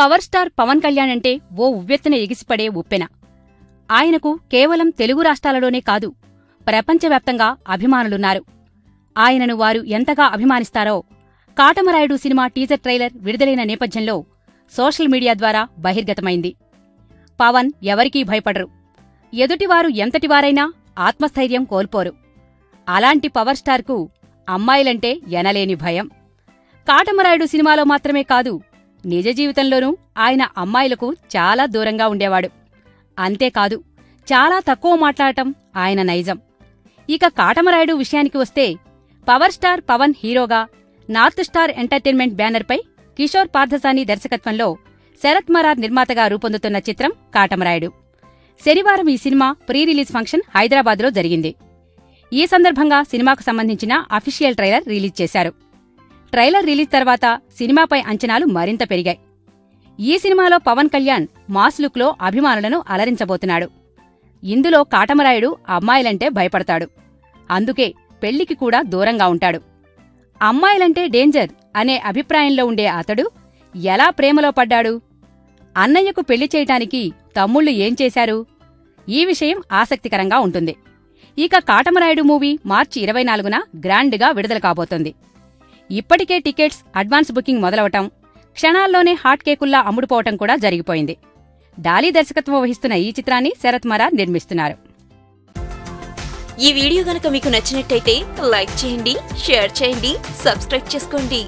Power star Pawan Kalyan అంటే ఓ ఉవ్వెత్తున ఎగిసిపడే ఉప్పెన. ఆయనకు కేవలం తెలుగు రాష్ట్రాలలోనే కాదు, ప్రపంచవ్యాప్తంగా అభిమానులున్నారు. ఆయనను వారు ఎంతగా అభిమానిస్తారో కాటమరాయుడు సినిమా టీజర్ ట్రైలర్ విడుదలైన నేపథ్యంలో సోషల్ మీడియా ద్వారా బహిర్గతమైంది. పవన్ ఎవరికీ భయపడరు. ఎదుటివారు ఎంతటివారైనా ఆత్మస్థైర్యం కోల్పోరు. అలాంటి పవర్ స్టార్కు అమ్మాయిలంటే ఎనలేని భయం. కాటమరాయుడు సినిమాలో మాత్రమే కాదు, నిజ జీవితంలోనూ ఆయన అమ్మాయిలకు చాలా దూరంగా ఉండేవాడు. అంతేకాదు, చాలా తక్కువ మాట్లాడటం ఆయన నైజం. ఇక కాటమరాయుడు విషయానికి వస్తే, పవర్ స్టార్ పవన్ హీరోగా నార్త్ స్టార్ ఎంటర్టైన్మెంట్ బ్యానర్పై కిషోర్ పార్థసాని దర్శకత్వంలో శరత్ మరార్ నిర్మాతగా రూపొందుతున్న చిత్రం కాటమరాయుడు. శనివారం ఈ సినిమా ప్రీ రిలీజ్ ఫంక్షన్ హైదరాబాద్లో జరిగింది. ఈ సందర్భంగా సినిమాకు సంబంధించిన అఫీషియల్ ట్రైలర్ రిలీజ్ చేశారు. ట్రైలర్ రిలీజ్ తర్వాత సినిమాపై అంచనాలు మరింత పెరిగాయి. ఈ సినిమాలో పవన్ కళ్యాణ్ మాస్ లుక్లో అభిమానులను అలరించబోతున్నాడు. ఇందులో కాటమరాయుడు అమ్మాయిలంటే భయపడతాడు. అందుకే పెళ్లికి కూడా దూరంగా ఉంటాడు. అమ్మాయిలంటే డేంజర్ అనే అభిప్రాయంలో ఉండే అతడు ఎలా ప్రేమలో పడ్డాడు? అన్నయ్యకు పెళ్లి చేయటానికి తమ్ముళ్లు ఏం చేశారు? ఈ విషయం ఆసక్తికరంగా ఉంటుంది. ఇక కాటమరాయుడు మూవీ మార్చి 24న గ్రాండ్గా విడుదల కాబోతోంది. ఇప్పటికే టికెట్స్ అడ్వాన్స్ బుకింగ్ మొదలవటం, క్షణాల్లోనే హాట్ కేకుల్లా అమ్ముడుపోవటం కూడా జరిగిపోయింది. డాలీ దర్శకత్వం వహిస్తున్న ఈ చిత్రాన్ని శరత్ మరార్ నిర్మిస్తున్నారు. ఈ వీడియో గనక మీకు నచ్చినట్టయితే లైక్ చేయండి, షేర్ చేయండి, సబ్స్క్రైబ్ చేసుకోండి.